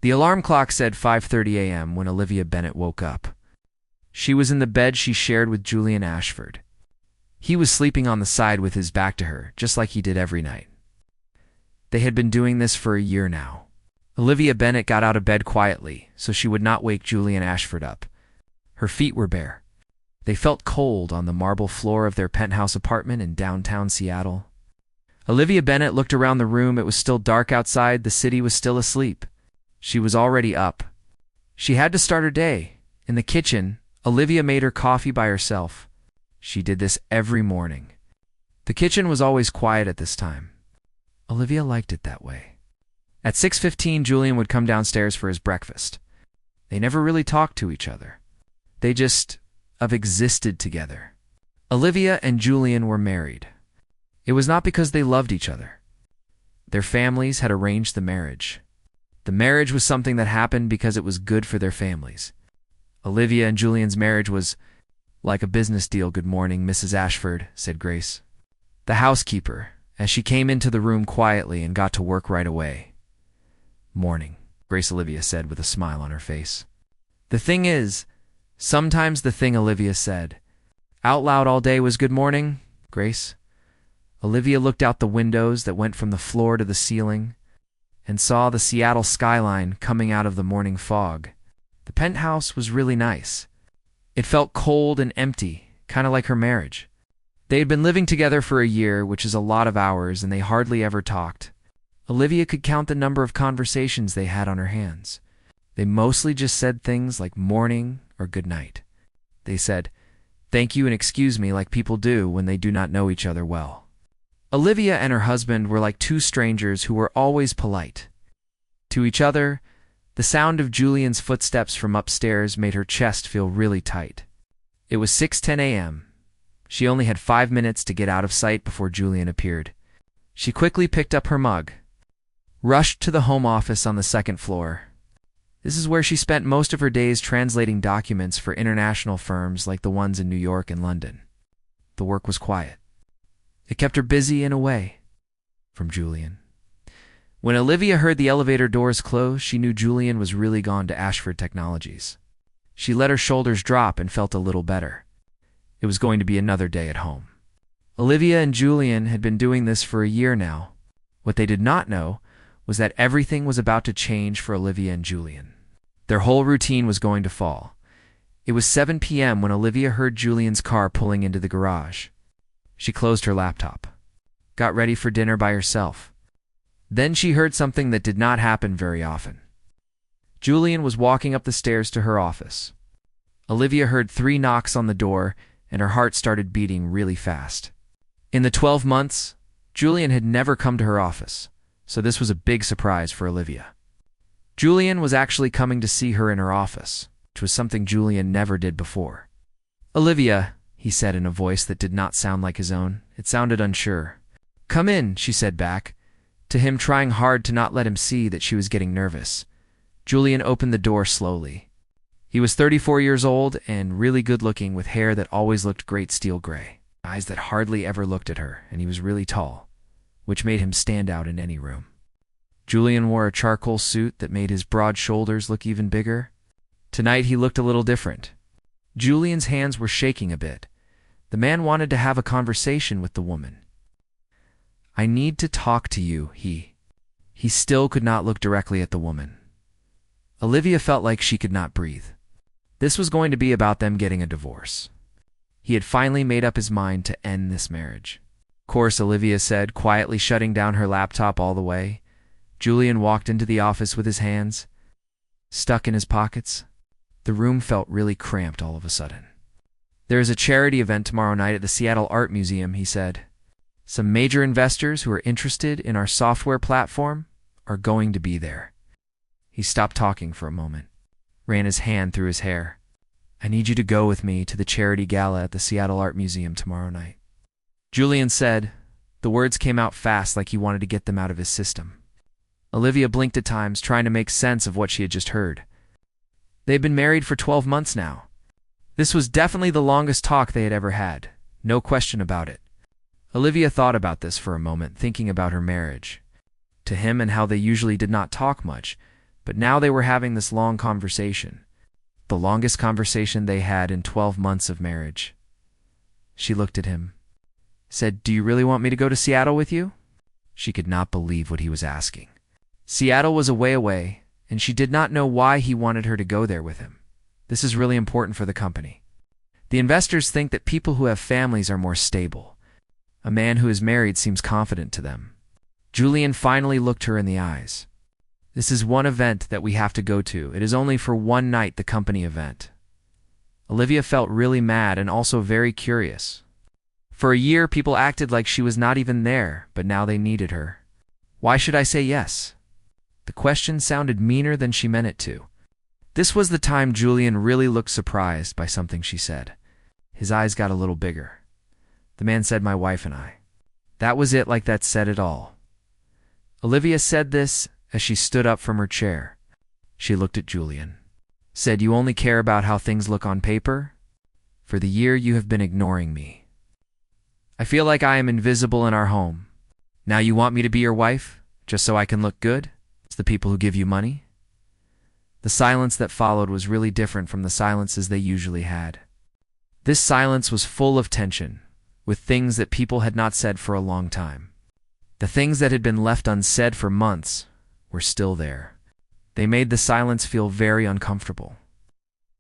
The alarm clock said 5:30 a.m. when Olivia Bennett woke up. She was in the bed she shared with Julian Ashford. He was sleeping on the side with his back to her, just like he did every night. They had been doing this for a year now. Olivia Bennett got out of bed quietly, so she would not wake Julian Ashford up. Her feet were bare. They felt cold on the marble floor of their penthouse apartment in downtown Seattle. Olivia Bennett looked around the room. It was still dark outside. The city was still asleep. She was already up. She had to start her day. In the kitchen, Olivia made her coffee by herself. She did this every morning. The kitchen was always quiet at this time. Olivia liked it that way. At 6:15, Julian would come downstairs for his breakfast. They never really talked to each other. They just existed together. Olivia and Julian were married. It was not because they loved each other. Their families had arranged the marriage. The marriage was something that happened because it was good for their families. Olivia and Julian's marriage was like a business deal. "Good morning, Mrs. Ashford," said Grace, the housekeeper, as she came into the room quietly and got to work right away. "Morning," Grace Olivia said with a smile on her face. The thing is, sometimes the thing Olivia said out loud all day was "Good morning, Grace." Olivia looked out the windows that went from the floor to the ceiling and saw the Seattle skyline coming out of the morning fog. The penthouse was really nice. It felt cold and empty, kind of like her marriage. They had been living together for a year, which is a lot of hours, and they hardly ever talked. Olivia could count the number of conversations they had on her hands. They mostly just said things like morning or good night. They said, "Thank you and excuse me," like people do when they do not know each other well. Olivia and her husband were like two strangers who were always polite. To each other, the sound of Julian's footsteps from upstairs made her chest feel really tight. It was 6:10 a.m. She only had 5 minutes to get out of sight before Julian appeared. She quickly picked up her mug, rushed to the home office on the second floor. This is where she spent most of her days translating documents for international firms like the ones in New York and London. The work was quiet. It kept her busy in a way. From Julian. When Olivia heard the elevator doors close, she knew Julian was really gone to Ashford Technologies. She let her shoulders drop and felt a little better. It was going to be another day at home. Olivia and Julian had been doing this for a year now. What they did not know was that everything was about to change for Olivia and Julian. Their whole routine was going to fall. It was 7 p.m. when Olivia heard Julian's car pulling into the garage. She closed her laptop, got ready for dinner by herself. Then she heard something that did not happen very often. Julian was walking up the stairs to her office. Olivia heard 3 knocks on the door, and her heart started beating really fast. In the 12 months, Julian had never come to her office, so this was a big surprise for Olivia. Julian was actually coming to see her in her office, which was something Julian never did before. "Olivia," he said in a voice that did not sound like his own. It sounded unsure. "Come in," she said back, to him trying hard to not let him see that she was getting nervous. Julian opened the door slowly. He was 34 years old and really good-looking, with hair that always looked great steel gray, eyes that hardly ever looked at her, and he was really tall, which made him stand out in any room. Julian wore a charcoal suit that made his broad shoulders look even bigger. Tonight he looked a little different. Julian's hands were shaking a bit. The man wanted to have a conversation with the woman. "I need to talk to you," he still could not look directly at the woman. Olivia felt like she could not breathe. This was going to be about them getting a divorce. He had finally made up his mind to end this marriage. "Of course," Olivia said, quietly shutting down her laptop all the way. Julian walked into the office with his hands stuck in his pockets. The room felt really cramped all of a sudden. "There is a charity event tomorrow night at the Seattle Art Museum," he said. "Some major investors who are interested in our software platform are going to be there." He stopped talking for a moment, ran his hand through his hair. "I need you to go with me to the charity gala at the Seattle Art Museum tomorrow night." Julian said. The words came out fast, like he wanted to get them out of his system. Olivia blinked at times, trying to make sense of what she had just heard. They had been married for 12 months now. This was definitely the longest talk they had ever had, no question about it. Olivia thought about this for a moment, thinking about her marriage to him and how they usually did not talk much, But now they were having this long conversation, the longest conversation they had in 12 months of marriage. She looked at him, said, "Do you really want me to go to Seattle with you?" She could not believe what he was asking. Seattle was a way away, and she did not know why he wanted her to go there with him. This is really important for the company. The investors think that people who have families are more stable. A man who is married seems confident to them. Julian finally looked her in the eyes. "This is one event that we have to go to. It is only for one night, the company event." Olivia felt really mad and also very curious. For a year, people acted like she was not even there, but now they needed her. Why should I say yes? The question sounded meaner than she meant it to. This was the time Julian really looked surprised by something she said. His eyes got a little bigger. The man said, "My wife and I." That was it, like that said it all. Olivia said this as she stood up from her chair. She looked at Julian. Said, "You only care about how things look on paper? For the year you have been ignoring me. I feel like I am invisible in our home. Now you want me to be your wife, just so I can look good? It's the people who give you money?" The silence that followed was really different from the silences they usually had. This silence was full of tension, with things that people had not said for a long time. The things that had been left unsaid for months were still there. They made the silence feel very uncomfortable.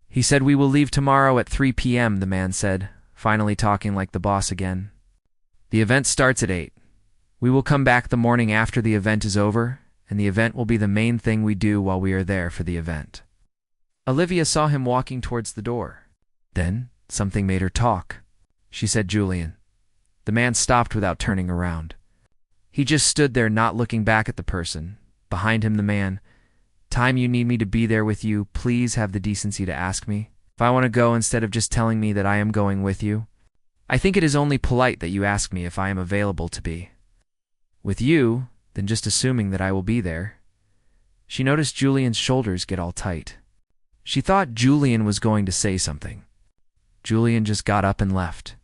He said, "We will leave tomorrow at 3 p.m., the man said, finally talking like the boss again. "The event starts at 8. We will come back the morning after the event is over, and the event will be the main thing we do while we are there for the event." Olivia saw him walking towards the door. Then something made her talk. She said, "Julian." The man stopped without turning around. He just stood there, not looking back at the person. Behind him, the man, "Time you need me to be there with you, please have the decency to ask me if I want to go instead of just telling me that I am going with you. I think it is only polite that you ask me if I am available to be with you, than just assuming that I will be there." She noticed Julian's shoulders get all tight. She thought Julian was going to say something. Julian just got up and left.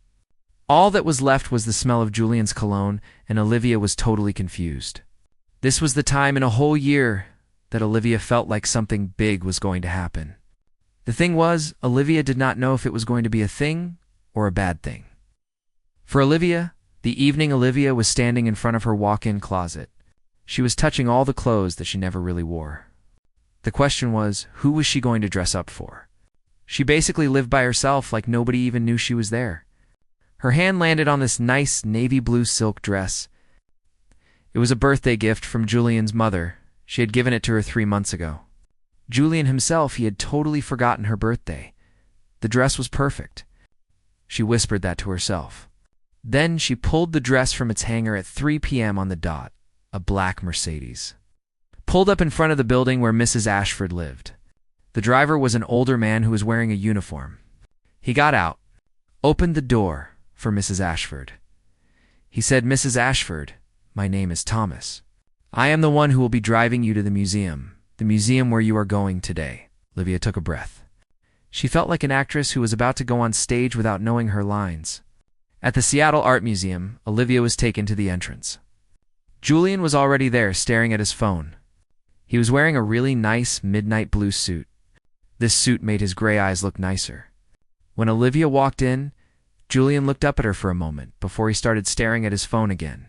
All that was left was the smell of Julian's cologne, and Olivia was totally confused. This was the time in a whole year that Olivia felt like something big was going to happen. The thing was, Olivia did not know if it was going to be a thing or a bad thing. For Olivia, the evening Olivia was standing in front of her walk-in closet. She was touching all the clothes that she never really wore. The question was, who was she going to dress up for? She basically lived by herself, like nobody even knew she was there. Her hand landed on this nice navy blue silk dress. It was a birthday gift from Julian's mother. She had given it to her 3 months ago. Julian himself, he had totally forgotten her birthday. The dress was perfect. She whispered that to herself. Then she pulled the dress from its hanger at 3 p.m. on the dot, a black Mercedes. Pulled up in front of the building where Mrs. Ashford lived. The driver was an older man who was wearing a uniform. He got out, opened the door for Mrs. Ashford. He said, "Mrs. Ashford, my name is Thomas. I am the one who will be driving you to the museum where you are going today." Olivia took a breath. She felt like an actress who was about to go on stage without knowing her lines. At the Seattle Art Museum, Olivia was taken to the entrance. Julian was already there, staring at his phone. He was wearing a really nice midnight blue suit. This suit made his gray eyes look nicer. When Olivia walked in, Julian looked up at her for a moment before he started staring at his phone again.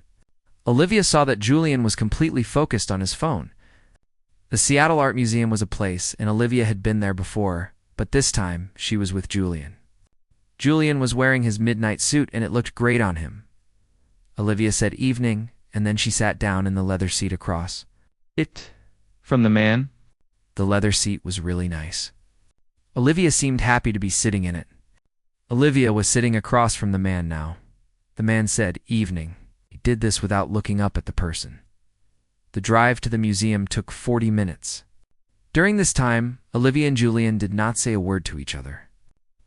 Olivia saw that Julian was completely focused on his phone. The Seattle Art Museum was a place, and Olivia had been there before, but this time she was with Julian. Julian was wearing his midnight suit, and it looked great on him. Olivia said evening, and then she sat down in the leather seat across. "It from the man?" The leather seat was really nice. Olivia seemed happy to be sitting in it. Olivia was sitting across from the man now. The man said evening. He did this without looking up at the person. The drive to the museum took 40 minutes. During this time, Olivia and Julian did not say a word to each other.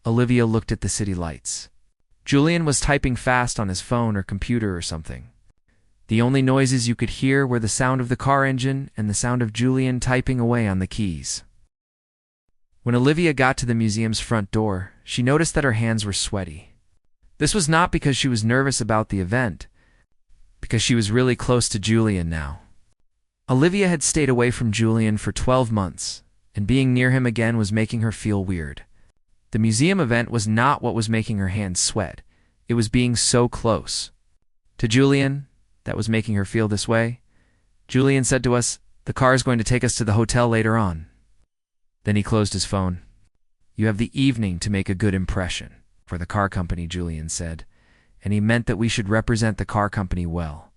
Olivia looked at the city lights. Julian was typing fast on his phone or computer or something. The only noises you could hear were the sound of the car engine and the sound of Julian typing away on the keys. When Olivia got to the museum's front door, she noticed that her hands were sweaty. This was not because she was nervous about the event, because she was really close to Julian now. Olivia had stayed away from Julian for 12 months, and being near him again was making her feel weird. The museum event was not what was making her hands sweat. It was being so close. To Julian, that was making her feel this way. Julian said to us, "The car is going to take us to the hotel later on." Then he closed his phone. "You have the evening to make a good impression for the car company," Julian said, and he meant that we should represent the car company well.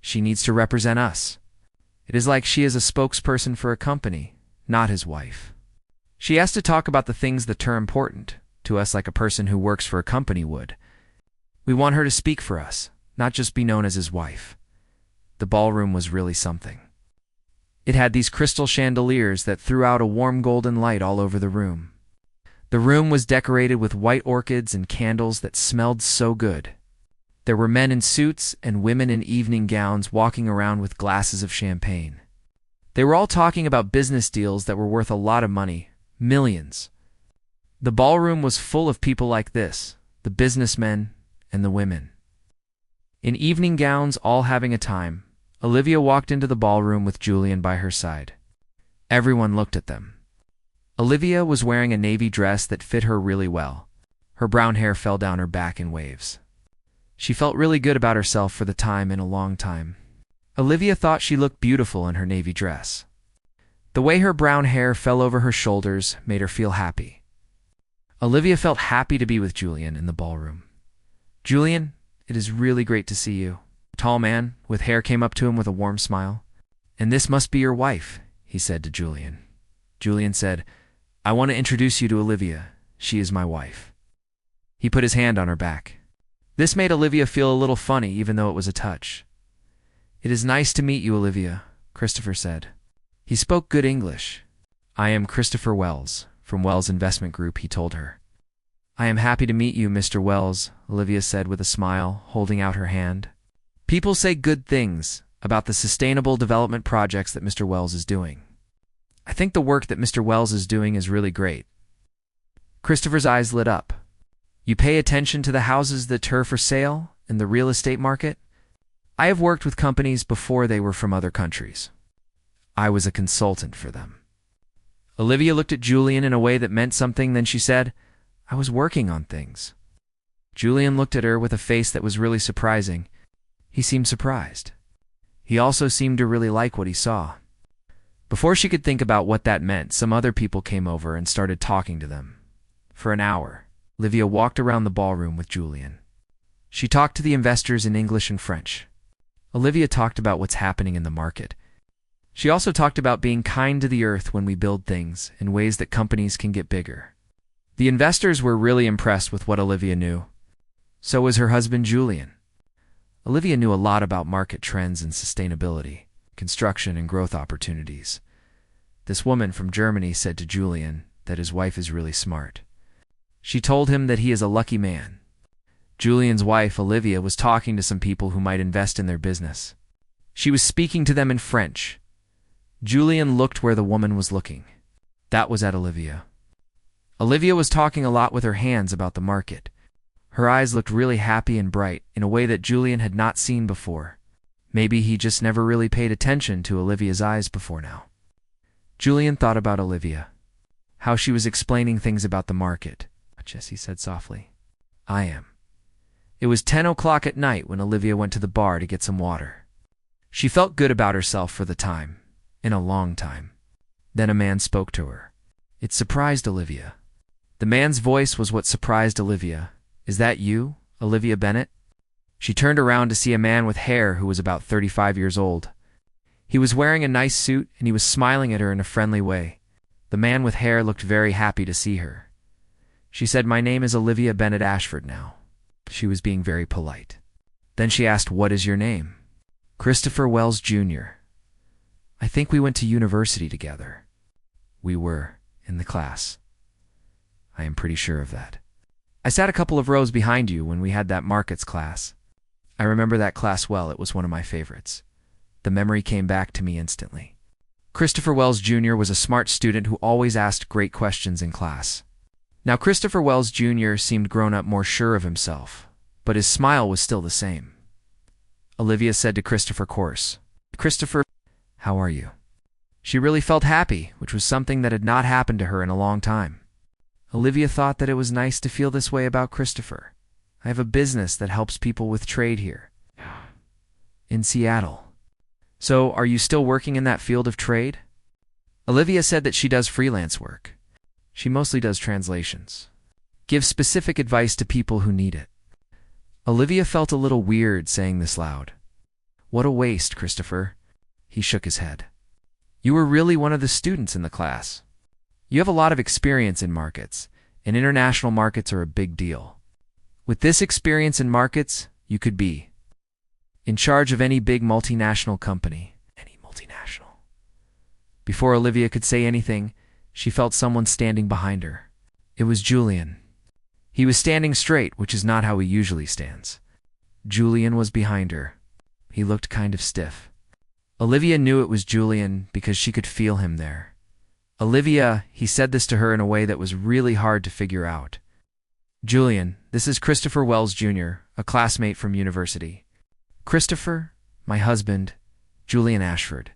She needs to represent us. It is like she is a spokesperson for a company, not his wife. She has to talk about the things that are important to us like a person who works for a company would. We want her to speak for us, not just be known as his wife. The ballroom was really something. It had these crystal chandeliers that threw out a warm golden light all over the room. The room was decorated with white orchids and candles that smelled so good. There were men in suits and women in evening gowns walking around with glasses of champagne. They were all talking about business deals that were worth a lot of money, millions. The ballroom was full of people like this, the businessmen and the women. In evening gowns, all having a time, Olivia walked into the ballroom with Julian by her side. Everyone looked at them. Olivia was wearing a navy dress that fit her really well. Her brown hair fell down her back in waves. She felt really good about herself for the time in a long time. Olivia thought she looked beautiful in her navy dress. The way her brown hair fell over her shoulders made her feel happy. Olivia felt happy to be with Julian in the ballroom. "Julian, it is really great to see you." A tall man with hair came up to him with a warm smile. "And this must be your wife," he said to Julian. Julian said, "I want to introduce you to Olivia. She is my wife." He put his hand on her back. This made Olivia feel a little funny, even though it was a touch. "It is nice to meet you, Olivia," Christopher said. He spoke good English. "I am Christopher Wells, from Wells Investment Group," he told her. "I am happy to meet you, Mr. Wells," Olivia said with a smile, holding out her hand. "People say good things about the sustainable development projects that Mr. Wells is doing. I think the work that Mr. Wells is doing is really great." Christopher's eyes lit up. "You pay attention to the houses that are for sale in the real estate market? I have worked with companies before they were from other countries. I was a consultant for them." Olivia looked at Julian in a way that meant something, then she said, "I was working on things." Julian looked at her with a face that was really surprising. He seemed surprised. He also seemed to really like what he saw. Before she could think about what that meant, some other people came over and started talking to them. For an hour, Olivia walked around the ballroom with Julian. She talked to the investors in English and French. Olivia talked about what's happening in the market. She also talked about being kind to the earth when we build things in ways that companies can get bigger. The investors were really impressed with what Olivia knew. So was her husband, Julian. Olivia knew a lot about market trends and sustainability, construction and growth opportunities. This woman from Germany said to Julian that his wife is really smart. She told him that he is a lucky man. Julian's wife, Olivia, was talking to some people who might invest in their business. She was speaking to them in French. Julian looked where the woman was looking. That was at Olivia. Olivia was talking a lot with her hands about the market. Her eyes looked really happy and bright in a way that Julian had not seen before. Maybe he just never really paid attention to Olivia's eyes before now. Julian thought about Olivia, how she was explaining things about the market. Jesse said softly, "I am." It was 10 o'clock at night when Olivia went to the bar to get some water. She felt good about herself for the time, in a long time. Then a man spoke to her. It surprised Olivia. The man's voice was what surprised Olivia. "Is that you, Olivia Bennett?" She turned around to see a man with hair who was about 35 years old. He was wearing a nice suit and he was smiling at her in a friendly way. The man with hair looked very happy to see her. She said, "My name is Olivia Bennett Ashford now." She was being very polite. Then she asked, "What is your name?" "Christopher Wells, Jr." "I think we went to university together." "We were, in the class." "I am pretty sure of that." "I sat a couple of rows behind you when we had that markets class. I remember that class well. It was one of my favorites." The memory came back to me instantly. Christopher Wells, Jr. was a smart student who always asked great questions in class. Now Christopher Wells, Jr. seemed grown up, more sure of himself, but his smile was still the same. Olivia said to Christopher, "Course. Christopher, How are you?" She really felt happy, which was something that had not happened to her in a long time. Olivia thought that it was nice to feel this way about Christopher. "I have a business that helps people with trade here in Seattle." "So, are you still working in that field of trade?" Olivia said that she does freelance work. She mostly does translations. Gives specific advice to people who need it. Olivia felt a little weird saying this loud. "What a waste, Christopher." He shook his head. "You were really one of the students in the class. You have a lot of experience in markets, and international markets are a big deal. With this experience in markets, you could be in charge of any big multinational company." Any multinational. Before Olivia could say anything, she felt someone standing behind her. It was Julian. He was standing straight, which is not how he usually stands. Julian was behind her. He looked kind of stiff. Olivia knew it was Julian because she could feel him there. "Olivia," he said this to her in a way that was really hard to figure out. "Julian, this is Christopher Wells Jr., a classmate from university. Christopher, my husband, Julian Ashford."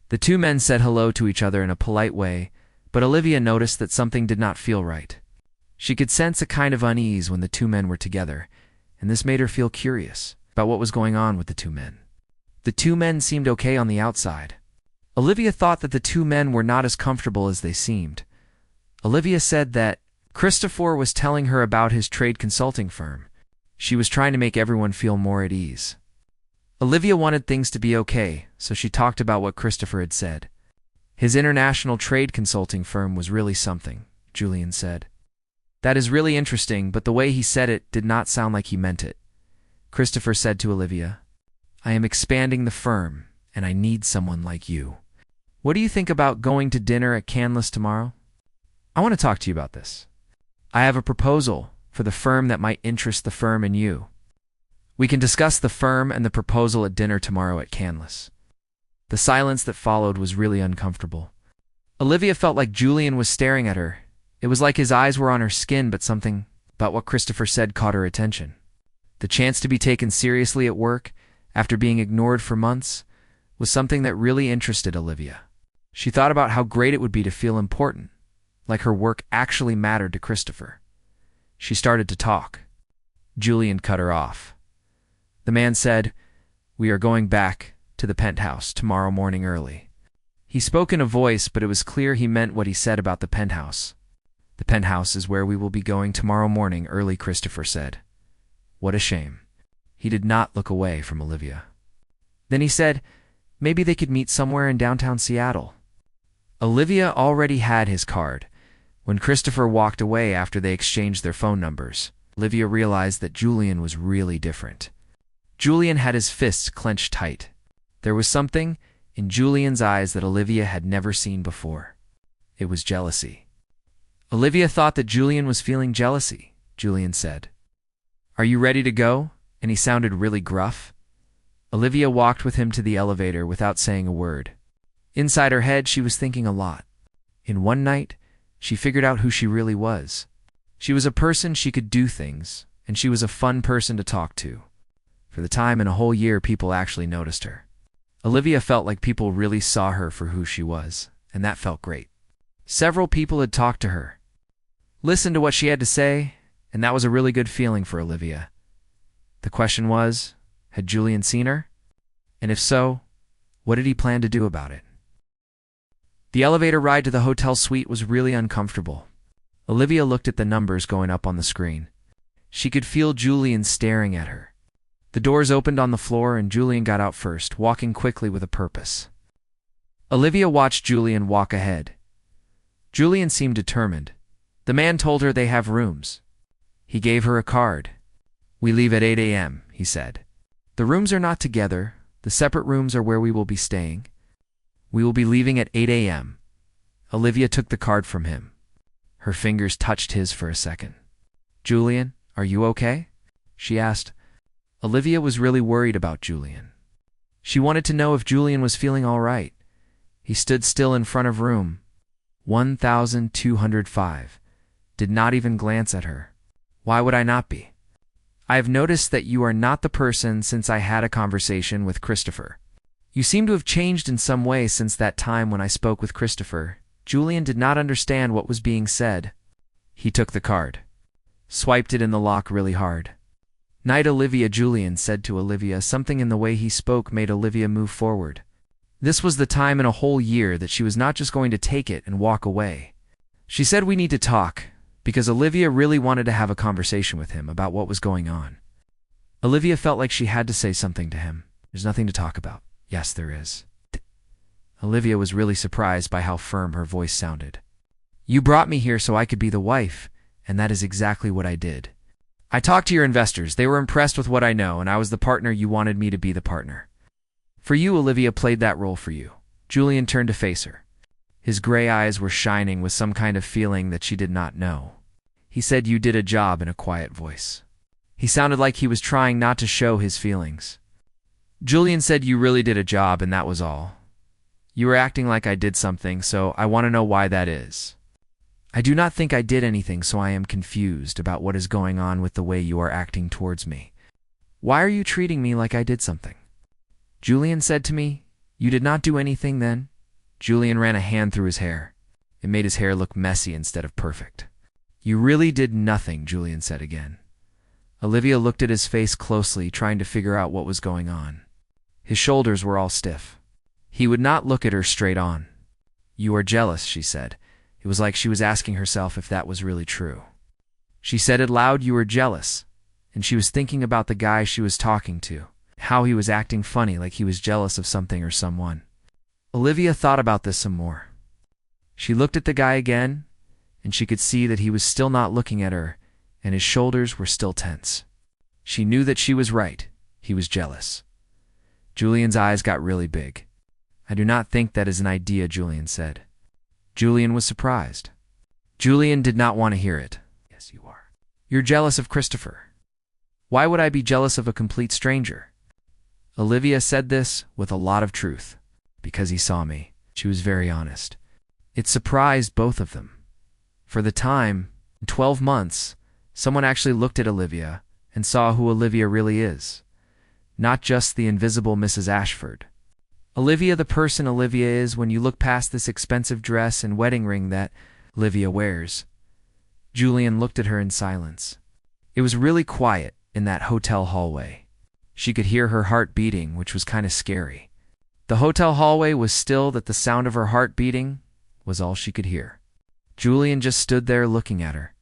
The two men said hello to each other in a polite way, but Olivia noticed that something did not feel right. She could sense a kind of unease when the two men were together, and this made her feel curious about what was going on with the two men. The two men seemed okay on the outside. Olivia thought that the two men were not as comfortable as they seemed. Olivia said that Christopher was telling her about his trade consulting firm. She was trying to make everyone feel more at ease. Olivia wanted things to be okay, so she talked about what Christopher had said. "His international trade consulting firm was really something," Julian said. "That is really interesting, but the way he said it did not sound like he meant it." Christopher said to Olivia, "I am expanding the firm, and I need someone like you. What do you think about going to dinner at Canlis tomorrow? I want to talk to you about this. I have a proposal for the firm that might interest the firm and you. We can discuss the firm and the proposal at dinner tomorrow at Canlis." The silence that followed was really uncomfortable. Olivia felt like Julian was staring at her. It was like his eyes were on her skin, but something about what Christopher said caught her attention. The chance to be taken seriously at work, after being ignored for months, was something that really interested Olivia. She thought about how great it would be to feel important, like her work actually mattered to Christopher. She started to talk. Julian cut her off. The man said, "We are going back to the penthouse tomorrow morning early." He spoke in a voice, but it was clear he meant what he said about the penthouse. "The penthouse is where we will be going tomorrow morning early," Christopher said. What a shame. He did not look away from Olivia. Then he said, maybe they could meet somewhere in downtown Seattle. Olivia already had his card. When Christopher walked away after they exchanged their phone numbers, Olivia realized that Julian was really different. Julian had his fists clenched tight. There was something in Julian's eyes that Olivia had never seen before. It was jealousy. Olivia thought that Julian was feeling jealousy. Julian said, "Are you ready to go?" And he sounded really gruff. Olivia walked with him to the elevator without saying a word. Inside her head, she was thinking a lot. In one night, she figured out who she really was. She was a person she could do things, and she was a fun person to talk to. For the time in a whole year, people actually noticed her. Olivia felt like people really saw her for who she was, and that felt great. Several people had talked to her, listened to what she had to say, and that was a really good feeling for Olivia. The question was, had Julian seen her? And if so, what did he plan to do about it? The elevator ride to the hotel suite was really uncomfortable. Olivia looked at the numbers going up on the screen. She could feel Julian staring at her. The doors opened on the floor and Julian got out first, walking quickly with a purpose. Olivia watched Julian walk ahead. Julian seemed determined. The man told her they have rooms. He gave her a card. "We leave at 8 a.m., he said. "The rooms are not together. The separate rooms are where we will be staying. We will be leaving at 8 a.m. Olivia took the card from him. Her fingers touched his for a second. "Julian, are you okay?" she asked. Olivia was really worried about Julian. She wanted to know if Julian was feeling all right. He stood still in front of room 1205. Did not even glance at her. "Why would I not be? I have noticed that you are not the person since I had a conversation with Christopher. You seem to have changed in some way since that time when I spoke with Christopher. Julian did not understand what was being said. He took the card, swiped it in the lock really hard. Night, Olivia. Julian said to Olivia. Something in the way he spoke made Olivia move forward. This was the time in a whole year that she was not just going to take it and walk away. She said, "We need to talk," because Olivia really wanted to have a conversation with him about what was going on. Olivia felt like she had to say something to him. "There's nothing to talk about." "Yes, there is." Olivia was really surprised by how firm her voice sounded. "You brought me here so I could be the wife, and that is exactly what I did. I talked to your investors. They were impressed with what I know, and I was the partner you wanted me to be the partner. For you, Olivia played that role for you." Julian turned to face her. His gray eyes were shining with some kind of feeling that she did not know. He said, "You did a job," in a quiet voice. He sounded like he was trying not to show his feelings. Julian said, "You really did a job, and that was all. You were acting like I did something, so I want to know why that is." "I do not think I did anything, so I am confused about what is going on with the way you are acting towards me. Why are you treating me like I did something?" Julian said to me, "You did not do anything then?" Julian ran a hand through his hair. It made his hair look messy instead of perfect. "You really did nothing," Julian said again. Olivia looked at his face closely, trying to figure out what was going on. His shoulders were all stiff. He would not look at her straight on. "You are jealous," she said. It was like she was asking herself if that was really true. She said it loud, "You were jealous," and she was thinking about the guy she was talking to, how he was acting funny, like he was jealous of something or someone. Olivia thought about this some more. She looked at the guy again, and she could see that he was still not looking at her, and his shoulders were still tense. She knew that she was right. He was jealous. Julian's eyes got really big. "I do not think that is an idea," Julian said. Julian was surprised. Julian did not want to hear it. "Yes, you are. You're jealous of Christopher." "Why would I be jealous of a complete stranger?" Olivia said this with a lot of truth. "Because he saw me." She was very honest. It surprised both of them. For the time, in 12 months, someone actually looked at Olivia and saw who Olivia really is. Not just the invisible Mrs. Ashford. Olivia, the person Olivia is when you look past this expensive dress and wedding ring that Olivia wears. Julian looked at her in silence. It was really quiet in that hotel hallway. She could hear her heart beating, which was kind of scary. The hotel hallway was still, that the sound of her heart beating was all she could hear. Julian just stood there looking at her.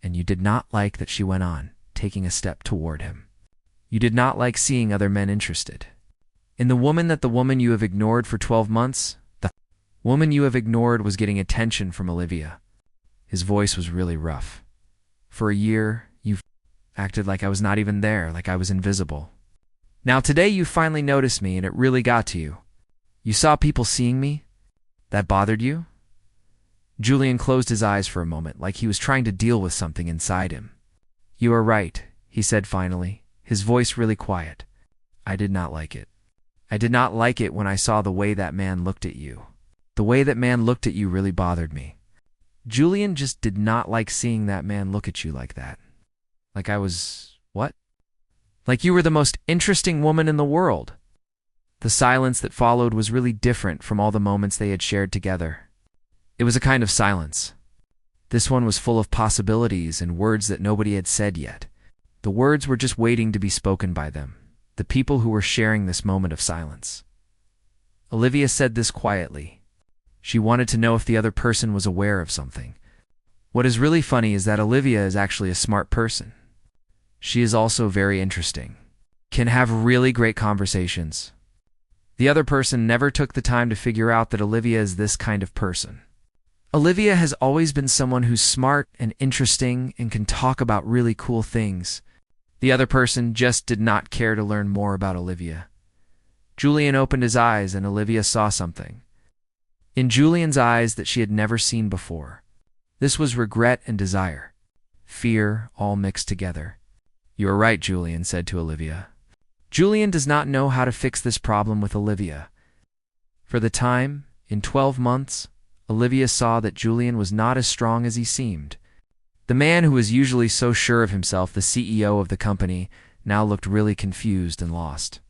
"And you did not like that," she went on, taking a step toward him. "You did not like seeing other men interested in the woman you have ignored for 12 months? The woman you have ignored was getting attention from Olivia." His voice was really rough. "For a year, you've acted like I was not even there, like I was invisible. Now today you finally noticed me, and it really got to you. You saw people seeing me? That bothered you?" Julian closed his eyes for a moment, like he was trying to deal with something inside him. "You are right," he said finally, his voice really quiet. "I did not like it. I did not like it when I saw the way that man looked at you. The way that man looked at you really bothered me." Julian just did not like seeing that man look at you like that. Like I was, what? Like you were the most interesting woman in the world. The silence that followed was really different from all the moments they had shared together. It was a kind of silence. This one was full of possibilities and words that nobody had said yet. The words were just waiting to be spoken by them, the people who were sharing this moment of silence. Olivia said this quietly. She wanted to know if the other person was aware of something. What is really funny is that Olivia is actually a smart person. She is also very interesting, can have really great conversations. The other person never took the time to figure out that Olivia is this kind of person. Olivia has always been someone who's smart and interesting and can talk about really cool things. The other person just did not care to learn more about Olivia. Julian opened his eyes and Olivia saw something in Julian's eyes that she had never seen before. This was regret and desire, fear all mixed together. "You are right," Julian said to Olivia. Julian does not know how to fix this problem with Olivia. For the time, in 12 months, Olivia saw that Julian was not as strong as he seemed. The man who was usually so sure of himself, the CEO of the company, now looked really confused and lost.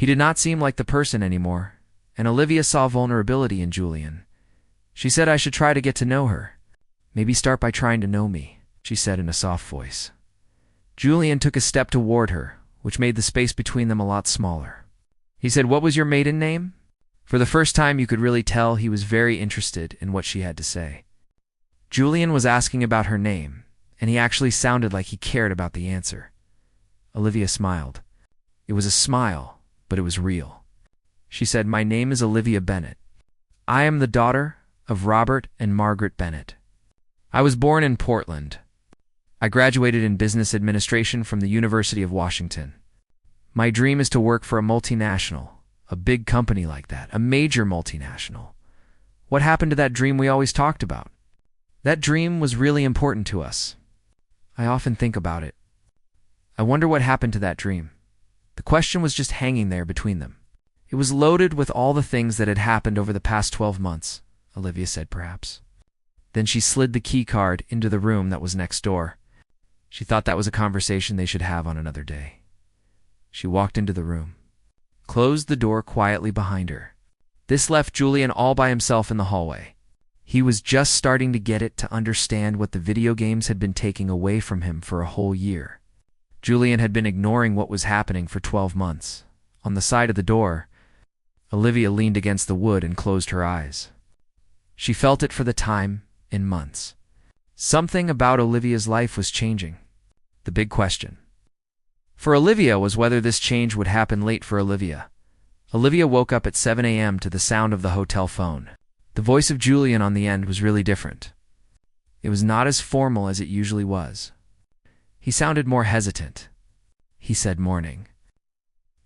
He did not seem like the person anymore, and Olivia saw vulnerability in Julian. She said I should try to get to know her. Maybe start by trying to know me, she said in a soft voice. Julian took a step toward her, which made the space between them a lot smaller. He said, "What was your maiden name?" For the first time, you could really tell he was very interested in what she had to say. Julian was asking about her name, and he actually sounded like he cared about the answer. Olivia smiled. It was a smile, but it was real. She said, "My name is Olivia Bennett. I am the daughter of Robert and Margaret Bennett. I was born in Portland. I graduated in business administration from the University of Washington. My dream is to work for a multinational, a big company like that, a major multinational. What happened to that dream we always talked about? That dream was really important to us. I often think about it. I wonder what happened to that dream." The question was just hanging there between them. It was loaded with all the things that had happened over the past 12 months, Olivia said perhaps. Then she slid the key card into the room that was next door. She thought that was a conversation they should have on another day. She walked into the room, closed the door quietly behind her. This left Julian all by himself in the hallway. He was just starting to get it, to understand what the video games had been taking away from him for a whole year. Julian had been ignoring what was happening for 12 months. On the side of the door, Olivia leaned against the wood and closed her eyes. She felt it for the time in months. Something about Olivia's life was changing. The big question for Olivia was whether this change would happen late for Olivia. Olivia woke up at 7 a.m. to the sound of the hotel phone. The voice of Julian on the end was really different. It was not as formal as it usually was. He sounded more hesitant. He said, "Morning.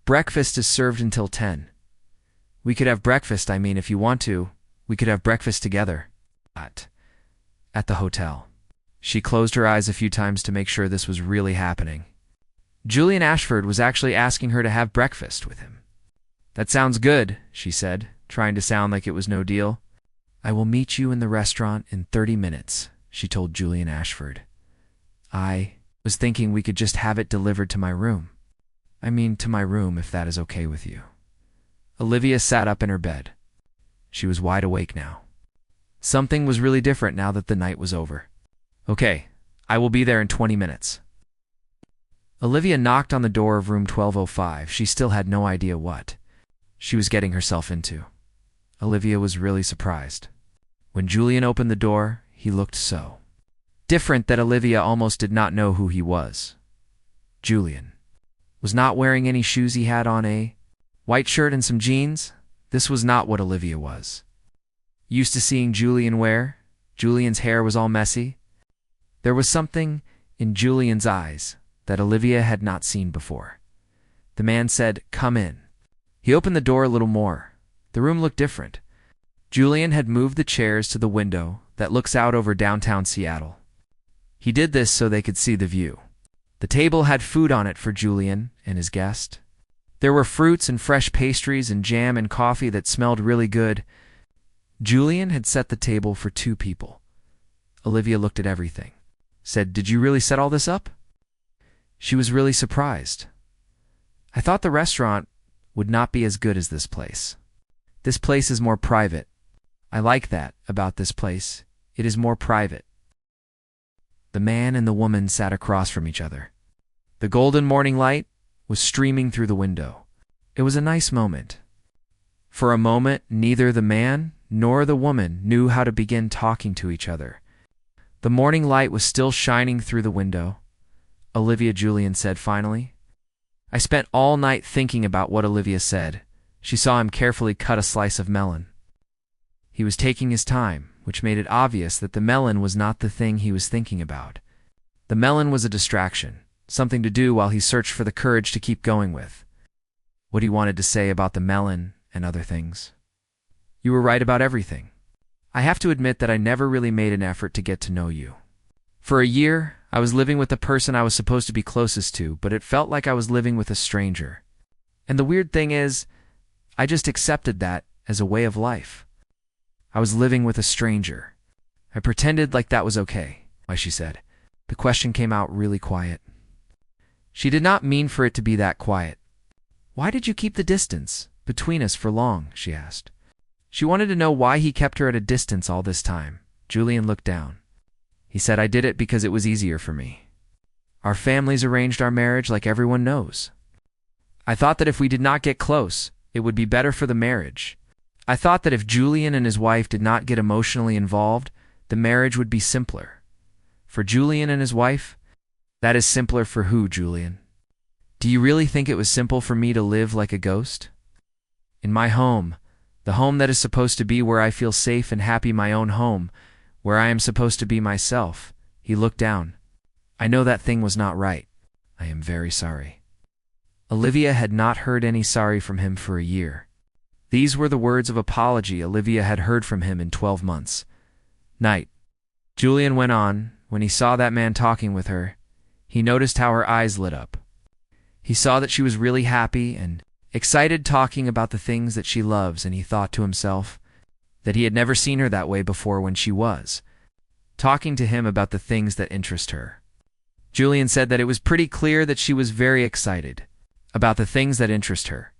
Breakfast is served until 10. We could have breakfast, if you want to. We could have breakfast together. At the hotel." She closed her eyes a few times to make sure this was really happening. Julian Ashford was actually asking her to have breakfast with him. "That sounds good," she said, trying to sound like it was no deal. "I will meet you in the restaurant in 30 minutes, she told Julian Ashford. "I was thinking we could just have it delivered to my room. To my room, if that is okay with you." Olivia sat up in her bed. She was wide awake now. Something was really different now that the night was over. "Okay, I will be there in 20 minutes. Olivia knocked on the door of room 1205. She still had no idea what she was getting herself into. Olivia was really surprised. When Julian opened the door, he looked so different that Olivia almost did not know who he was. Julian was not wearing any shoes. He had on a white shirt and some jeans. This was not what Olivia was used to seeing Julian wear. Julian's hair was all messy. There was something in Julian's eyes that Olivia had not seen before. The man said, "Come in." He opened the door a little more. The room looked different. Julian had moved the chairs to the window that looks out over downtown Seattle. He did this so they could see the view. The table had food on it for Julian and his guest. There were fruits and fresh pastries and jam and coffee that smelled really good. Julian had set the table for 2 people. Olivia looked at everything, said, "Did you really set all this up?" She was really surprised. "I thought the restaurant would not be as good as this place. This place is more private. I like that about this place. It is more private." The man and the woman sat across from each other. The golden morning light was streaming through the window. It was a nice moment. For a moment, neither the man nor the woman knew how to begin talking to each other. The morning light was still shining through the window. "Olivia," Julian said finally. I spent all night thinking about what Olivia said. She saw him carefully cut a slice of melon. He was taking his time, which made it obvious that the melon was not the thing he was thinking about. The melon was a distraction, something to do while he searched for the courage to keep going with what he wanted to say about the melon and other things. "You were right about everything. I have to admit that I never really made an effort to get to know you. For a year, I was living with the person I was supposed to be closest to, but it felt like I was living with a stranger. And the weird thing is, I just accepted that as a way of life. I was living with a stranger. I pretended like that was okay," she said. The question came out really quiet. She did not mean for it to be that quiet. "Why did you keep the distance between us for long?" she asked. She wanted to know why he kept her at a distance all this time. Julian looked down. He said, "I did it because it was easier for me. Our families arranged our marriage like everyone knows. I thought that if we did not get close, it would be better for the marriage. I thought that if Julian and his wife did not get emotionally involved, the marriage would be simpler. For Julian and his wife? That is simpler for who, Julian? Do you really think it was simple for me to live like a ghost? In my home, the home that is supposed to be where I feel safe and happy, my own home, where I am supposed to be myself." He looked down. "I know that thing was not right. I am very sorry." Olivia had not heard any sorry from him for a year. These were the words of apology Olivia had heard from him in 12 months. "Night," Julian went on. When he saw that man talking with her, he noticed how her eyes lit up. He saw that she was really happy and excited, talking about the things that she loves, and he thought to himself that he had never seen her that way before when she was talking to him about the things that interest her. Julian said that it was pretty clear that she was very excited about the things that interest her.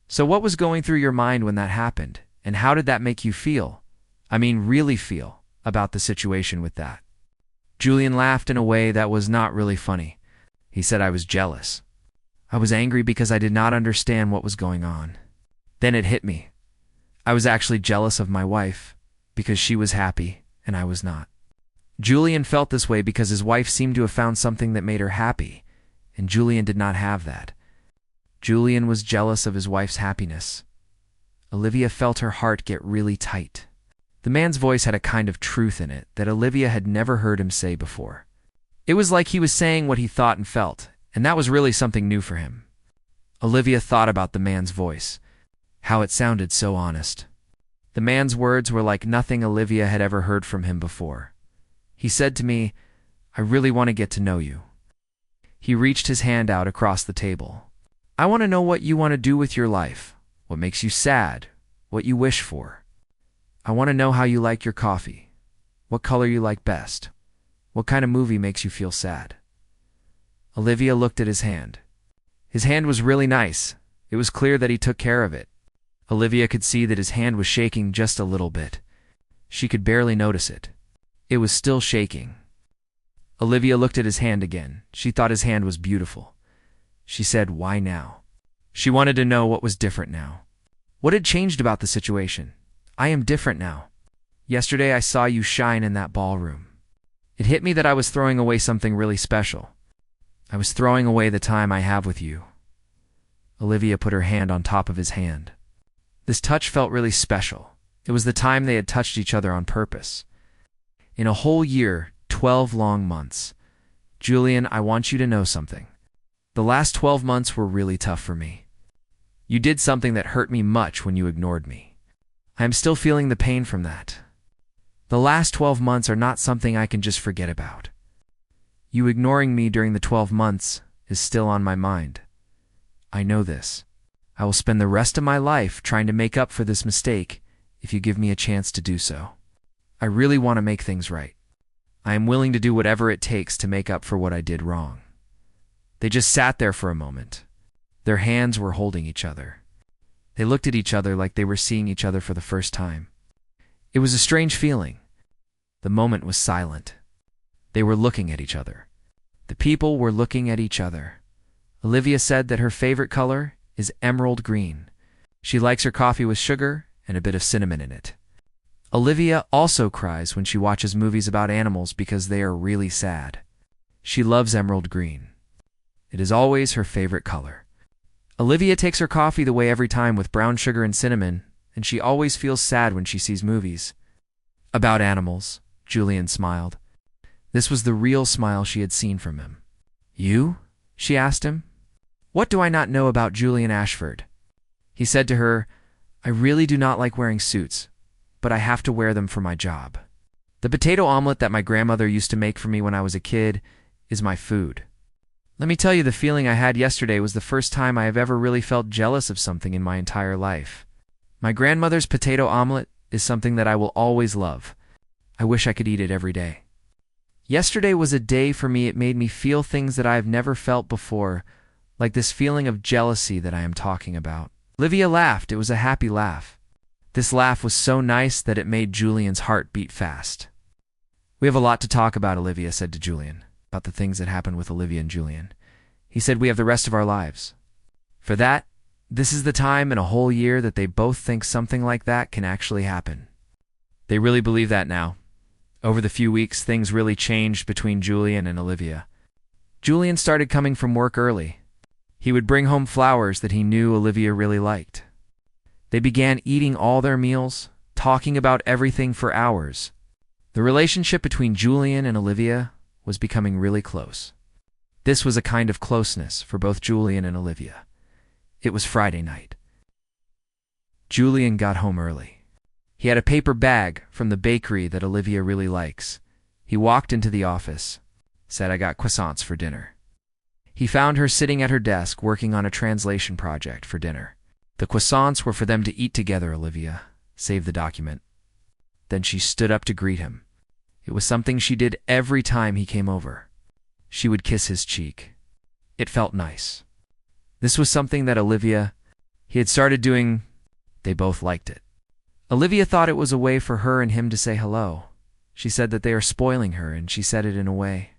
"So what was going through your mind when that happened, and how did that make you feel? I mean, really feel about the situation with that?" Julian laughed in a way that was not really funny. He said, "I was jealous. I was angry because I did not understand what was going on. Then it hit me. I was actually jealous of my wife because she was happy and I was not." Julian felt this way because his wife seemed to have found something that made her happy, and Julian did not have that. Julian was jealous of his wife's happiness. Olivia felt her heart get really tight. The man's voice had a kind of truth in it that Olivia had never heard him say before. It was like he was saying what he thought and felt, and that was really something new for him. Olivia thought about the man's voice, how it sounded so honest. The man's words were like nothing Olivia had ever heard from him before. He said to me, "I really want to get to know you." He reached his hand out across the table. "I want to know what you want to do with your life, what makes you sad, what you wish for. I want to know how you like your coffee, what color you like best, what kind of movie makes you feel sad." Olivia looked at his hand. His hand was really nice. It was clear that he took care of it. Olivia could see that his hand was shaking just a little bit. She could barely notice it. It was still shaking. Olivia looked at his hand again. She thought his hand was beautiful. She said, "Why now?" She wanted to know what was different now. What had changed about the situation? "I am different now. Yesterday I saw you shine in that ballroom. It hit me that I was throwing away something really special. I was throwing away the time I have with you." Olivia put her hand on top of his hand. This touch felt really special. It was the time they had touched each other on purpose. In a whole year, 12 long months. "Julian, I want you to know something. The last 12 months were really tough for me. You did something that hurt me much when you ignored me. I am still feeling the pain from that. The last 12 months are not something I can just forget about. You ignoring me during the 12 months is still on my mind. I know this. I will spend the rest of my life trying to make up for this mistake if you give me a chance to do so. I really want to make things right. I am willing to do whatever it takes to make up for what I did wrong." They just sat there for a moment. Their hands were holding each other. They looked at each other like they were seeing each other for the first time. It was a strange feeling. The moment was silent. They were looking at each other. The people were looking at each other. Olivia said that her favorite color is emerald green. She likes her coffee with sugar and a bit of cinnamon in it. Olivia also cries when she watches movies about animals because they are really sad. She loves emerald green. It is always her favorite color. Olivia takes her coffee the way every time with brown sugar and cinnamon, and she always feels sad when she sees movies about animals. Julian smiled. This was the real smile she had seen from him. "You?" she asked him. "What do I not know about Julian Ashford?" He said to her, "I really do not like wearing suits, but I have to wear them for my job. The potato omelet that my grandmother used to make for me when I was a kid is my food. Let me tell you, the feeling I had yesterday was the first time I have ever really felt jealous of something in my entire life. My grandmother's potato omelet is something that I will always love. I wish I could eat it every day. Yesterday was a day for me. It made me feel things that I have never felt before, like this feeling of jealousy that I am talking about. Olivia laughed. It was a happy laugh. This laugh was so nice that it made Julian's heart beat fast. We have a lot to talk about, Olivia said to Julian, about the things that happened with Olivia and Julian. He said we have the rest of our lives. For that, this is the time in a whole year that they both think something like that can actually happen. They really believe that now. Over the few weeks, things really changed between Julian and Olivia. Julian started coming from work early. He would bring home flowers that he knew Olivia really liked. They began eating all their meals, talking about everything for hours. The relationship between Julian and Olivia was becoming really close. This was a kind of closeness for both Julian and Olivia. It was Friday night. Julian got home early. He had a paper bag from the bakery that Olivia really likes. He walked into the office, said, "I got croissants for dinner." He found her sitting at her desk working on a translation project for dinner. The croissants were for them to eat together, Olivia. Save the document. Then she stood up to greet him. It was something she did every time he came over. She would kiss his cheek. It felt nice. This was something that he had started doing. They both liked it. Olivia thought it was a way for her and him to say hello. She said that they are spoiling her, and she said it in a way.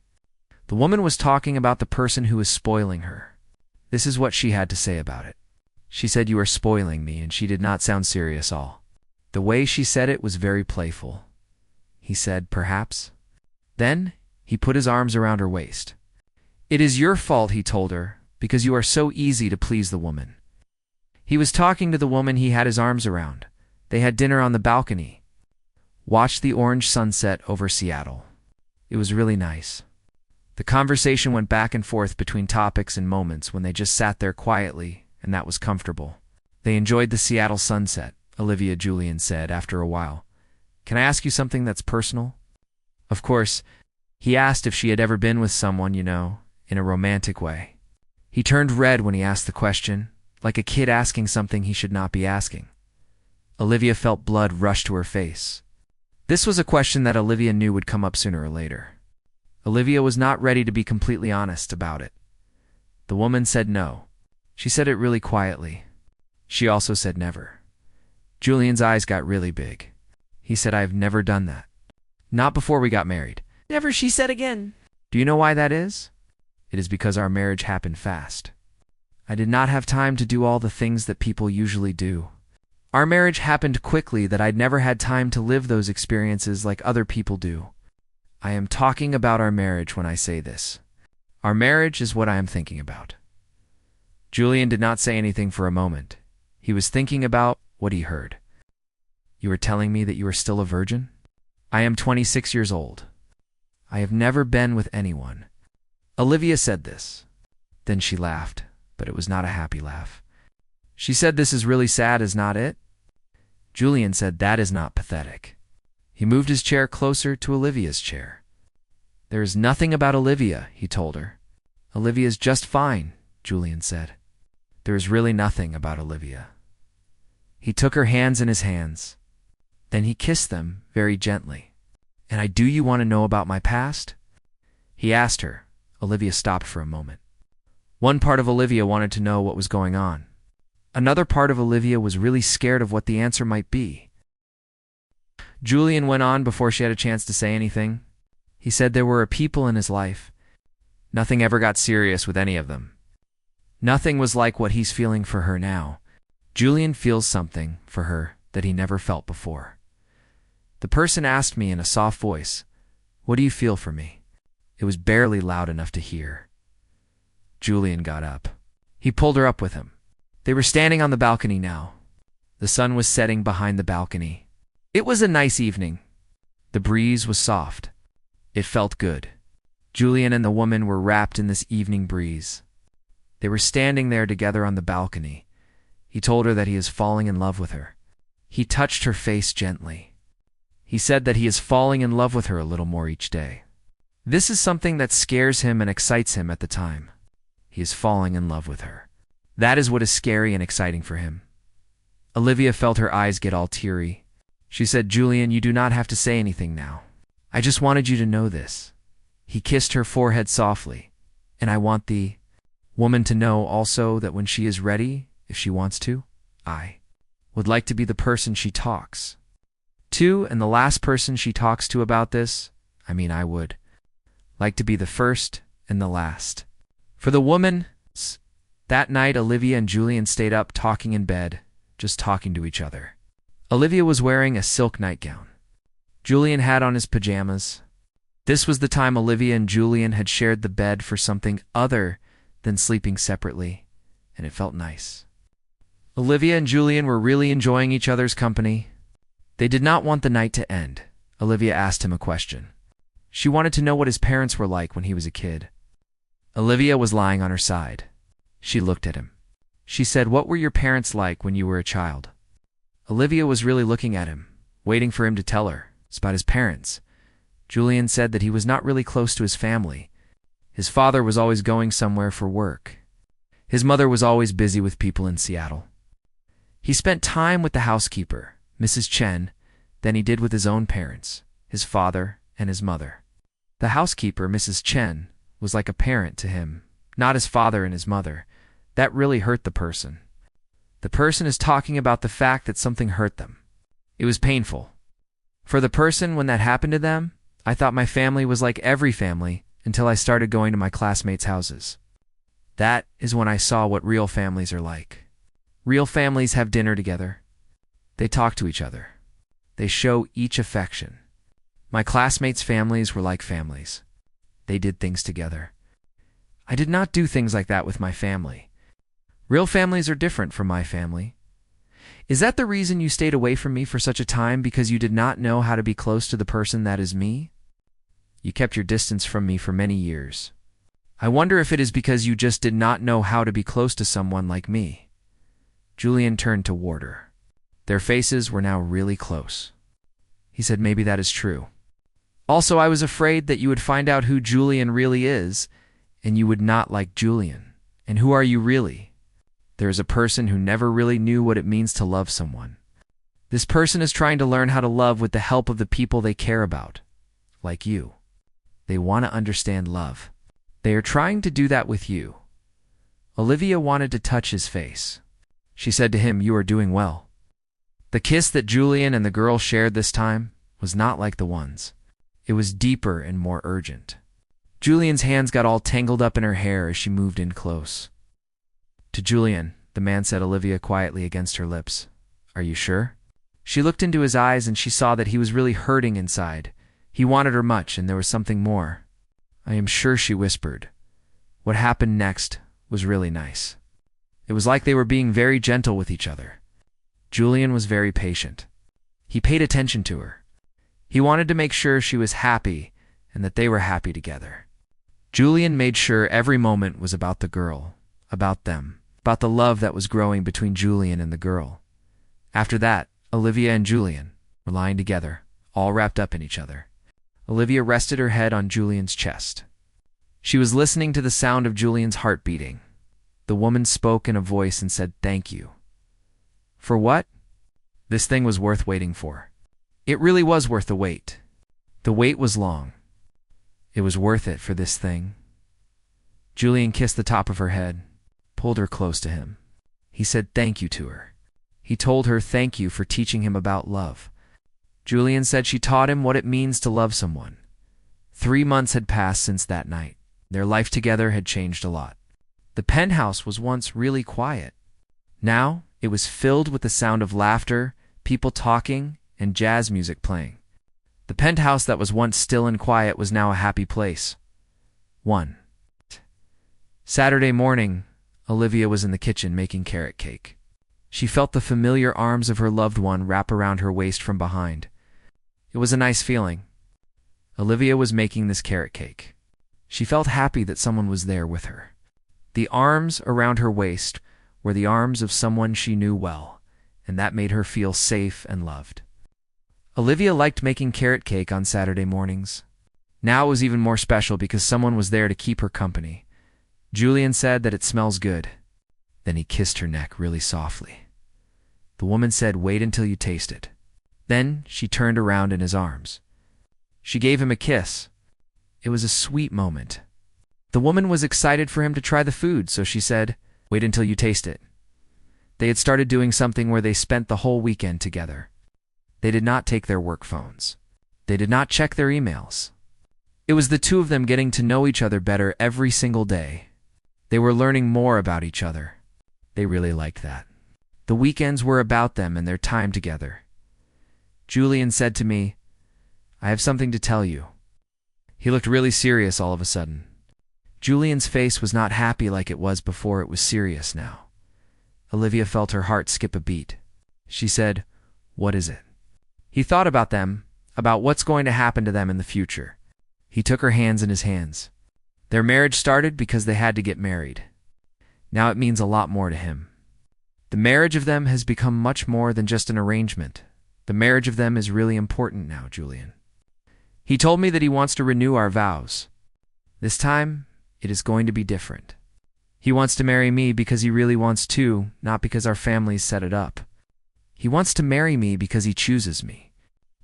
The woman was talking about the person who was spoiling her. This is what she had to say about it. She said, "You are spoiling me," and she did not sound serious at all. The way she said it was very playful. He said, "Perhaps." Then he put his arms around her waist. "It is your fault," he told her, "because you are so easy to please the woman." He was talking to the woman he had his arms around. They had dinner on the balcony. Watched the orange sunset over Seattle. It was really nice. The conversation went back and forth between topics and moments when they just sat there quietly, and that was comfortable. They enjoyed the Seattle sunset, Olivia Julian said after a while. "Can I ask you something that's personal?" Of course, he asked if she had ever been with someone, in a romantic way. He turned red when he asked the question, like a kid asking something he should not be asking. Olivia felt blood rush to her face. This was a question that Olivia knew would come up sooner or later. Olivia was not ready to be completely honest about it. The woman said no. She said it really quietly. She also said never. Julian's eyes got really big. He said, "I've never done that. Not before we got married." "Never," she said again. "Do you know why that is?" "It is because our marriage happened fast. I did not have time to do all the things that people usually do. Our marriage happened quickly that I'd never had time to live those experiences like other people do. I am talking about our marriage when I say this. Our marriage is what I am thinking about." Julian did not say anything for a moment. He was thinking about what he heard. "You are telling me that you are still a virgin?" "I am 26 years old. I have never been with anyone." Olivia said this. Then she laughed, but it was not a happy laugh. She said, "This is really sad, is not it?" Julian said, "That is not pathetic." He moved his chair closer to Olivia's chair. "There is nothing about Olivia," he told her. "Olivia is just fine," Julian said. "There is really nothing about Olivia." He took her hands in his hands. Then he kissed them very gently. "And do you want to know about my past?" He asked her. Olivia stopped for a moment. One part of Olivia wanted to know what was going on. Another part of Olivia was really scared of what the answer might be. Julian went on before she had a chance to say anything. He said there were people in his life. Nothing ever got serious with any of them. Nothing was like what he's feeling for her now. Julian feels something for her that he never felt before. The person asked me in a soft voice, "What do you feel for me?" It was barely loud enough to hear. Julian got up. He pulled her up with him. They were standing on the balcony now. The sun was setting behind the balcony. It was a nice evening. The breeze was soft. It felt good. Julian and the woman were wrapped in this evening breeze. They were standing there together on the balcony. He told her that he is falling in love with her. He touched her face gently. He said that he is falling in love with her a little more each day. This is something that scares him and excites him at the time. He is falling in love with her. That is what is scary and exciting for him. Olivia felt her eyes get all teary. She said, "Julian, you do not have to say anything now. I just wanted you to know this." He kissed her forehead softly. "And I want woman to know also that when she is ready, if she wants to, I would like to be the person she talks to and the last person she talks to about this. I would like to be the first and the last. For the woman, that night Olivia and Julian stayed up talking in bed, just talking to each other. Olivia was wearing a silk nightgown. Julian had on his pajamas. This was the time Olivia and Julian had shared the bed for something other than sleeping separately, and it felt nice. Olivia and Julian were really enjoying each other's company. They did not want the night to end. Olivia asked him a question. She wanted to know what his parents were like when he was a kid. Olivia was lying on her side. She looked at him. She said, "What were your parents like when you were a child?" Olivia was really looking at him, waiting for him to tell her about his parents. Julian said that he was not really close to his family. His father was always going somewhere for work. His mother was always busy with people in Seattle. He spent time with the housekeeper, Mrs. Chen, than he did with his own parents, his father and his mother. The housekeeper, Mrs. Chen, was like a parent to him, not his father and his mother. That really hurt the person. The person is talking about the fact that something hurt them. It was painful. For the person, when that happened to them, I thought my family was like every family until I started going to my classmates' houses. That is when I saw what real families are like. Real families have dinner together. They talk to each other. They show each affection. My classmates' families were like families. They did things together. I did not do things like that with my family. Real families are different from my family. Is that the reason you stayed away from me for such a time, because you did not know how to be close to the person that is me? You kept your distance from me for many years. I wonder if it is because you just did not know how to be close to someone like me. Julian turned toward her. Their faces were now really close. He said, "Maybe that is true. Also, I was afraid that you would find out who Julian really is, and you would not like Julian. And who are you really? There is a person who never really knew what it means to love someone. This person is trying to learn how to love with the help of the people they care about, like you. They want to understand love. They are trying to do that with you." Olivia wanted to touch his face. She said to him, "You are doing well." The kiss that Julian and the girl shared this time was not like the ones. It was deeper and more urgent. Julian's hands got all tangled up in her hair as she moved in close. To Julian, the man said, Olivia quietly against her lips, "Are you sure?" She looked into his eyes and she saw that he was really hurting inside. He wanted her much, and there was something more. "I am sure," she whispered. What happened next was really nice. It was like they were being very gentle with each other. Julian was very patient. He paid attention to her. He wanted to make sure she was happy and that they were happy together. Julian made sure every moment was about the girl, about them, about the love that was growing between Julian and the girl. After that, Olivia and Julian were lying together, all wrapped up in each other. Olivia rested her head on Julian's chest. She was listening to the sound of Julian's heart beating. The woman spoke in a voice and said, "Thank you." For what? This thing was worth waiting for. It really was worth the wait. The wait was long. It was worth it for this thing. Julian kissed the top of her head, pulled her close to him. He said thank you to her. He told her thank you for teaching him about love. Julian said she taught him what it means to love someone. 3 months had passed since that night. Their life together had changed a lot. The penthouse was once really quiet. Now it was filled with the sound of laughter, people talking, and jazz music playing. The penthouse that was once still and quiet was now a happy place. 1. Saturday morning, Olivia was in the kitchen making carrot cake. She felt the familiar arms of her loved one wrap around her waist from behind. It was a nice feeling. Olivia was making this carrot cake. She felt happy that someone was there with her. The arms around her waist were the arms of someone she knew well, and that made her feel safe and loved. Olivia liked making carrot cake on Saturday mornings. Now it was even more special because someone was there to keep her company. Julian said that it smells good. Then he kissed her neck really softly. The woman said, "Wait until you taste it." Then she turned around in his arms. She gave him a kiss. It was a sweet moment. The woman was excited for him to try the food, so she said, "Wait until you taste it." They had started doing something where they spent the whole weekend together. They did not take their work phones. They did not check their emails. It was the two of them getting to know each other better every single day. They were learning more about each other. They really liked that. The weekends were about them and their time together. Julian said to me, "I have something to tell you." He looked really serious all of a sudden. Julian's face was not happy like it was before. It was serious now. Olivia felt her heart skip a beat. She said, "What is it?" He thought about them, about what's going to happen to them in the future. He took her hands in his hands. Their marriage started because they had to get married. Now it means a lot more to him. The marriage of them has become much more than just an arrangement. The marriage of them is really important now, Julian. He told me that he wants to renew our vows. This time, it is going to be different. He wants to marry me because he really wants to, not because our families set it up. He wants to marry me because he chooses me.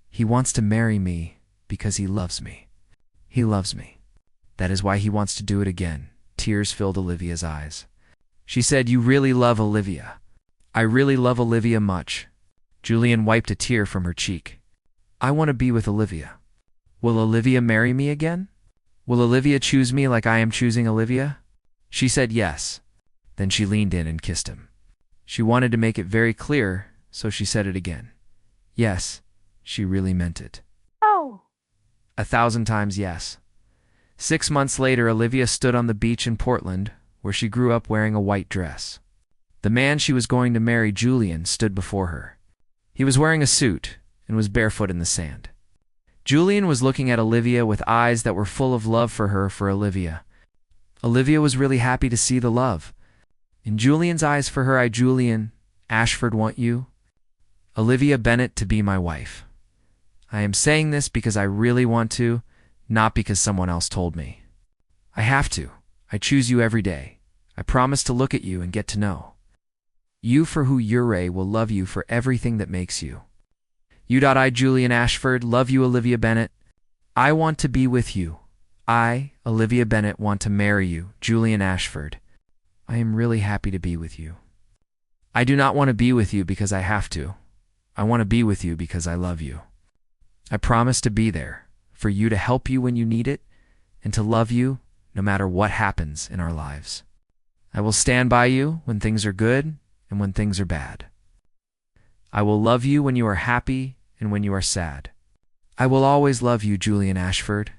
He wants to marry me because he loves me. He loves me. That is why he wants to do it again. Tears filled Olivia's eyes. She said, "You really love Olivia." "I really love Olivia much." Julian wiped a tear from her cheek. "I want to be with Olivia." "Will Olivia marry me again? Will Olivia choose me like I am choosing Olivia?" She said yes. Then she leaned in and kissed him. She wanted to make it very clear, so she said it again. Yes, she really meant it. Oh. 1,000 times yes. 6 months later, Olivia stood on the beach in Portland, where she grew up, wearing a white dress. The man she was going to marry, Julian, stood before her. He was wearing a suit and was barefoot in the sand. Julian was looking at Olivia with eyes that were full of love for her, for Olivia. Olivia was really happy to see the love. In Julian's eyes for her, "I, Julian Ashford, want you, Olivia Bennett, to be my wife. I am saying this because I really want to, not because someone else told me. I have to. I choose you every day. I promise to look at you and get to know you for who you're. Will love you for everything that makes you. I, Julian Ashford, love you, Olivia Bennett. I want to be with you. I, Olivia Bennett, want to marry you, Julian Ashford. I am really happy to be with you. I do not want to be with you because I have to. I want to be with you because I love you. I promise to be there, for you, to help you when you need it, and to love you no matter what happens in our lives. I will stand by you when things are good and when things are bad. I will love you when you are happy and when you are sad. I will always love you, Julian Ashford."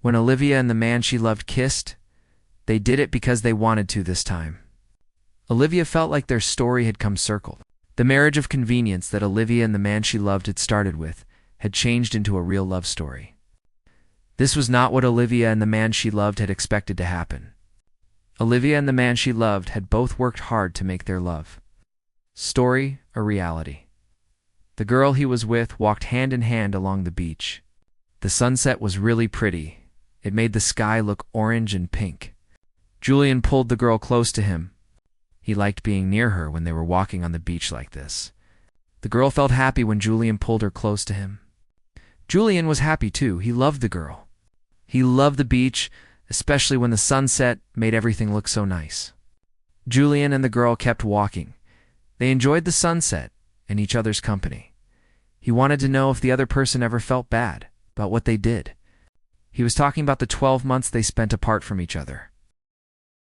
When Olivia and the man she loved kissed, they did it because they wanted to this time. Olivia felt like their story had come circle. The marriage of convenience that Olivia and the man she loved had started with had changed into a real love story. This was not what Olivia and the man she loved had expected to happen. Olivia and the man she loved had both worked hard to make their love story a reality. The girl he was with walked hand in hand along the beach. The sunset was really pretty. It made the sky look orange and pink. Julian pulled the girl close to him. He liked being near her when they were walking on the beach like this. The girl felt happy when Julian pulled her close to him. Julian was happy too. He loved the girl. He loved the beach, especially when the sunset made everything look so nice. Julian and the girl kept walking. They enjoyed the sunset and each other's company. He wanted to know if the other person ever felt bad about what they did. He was talking about the 12 months they spent apart from each other.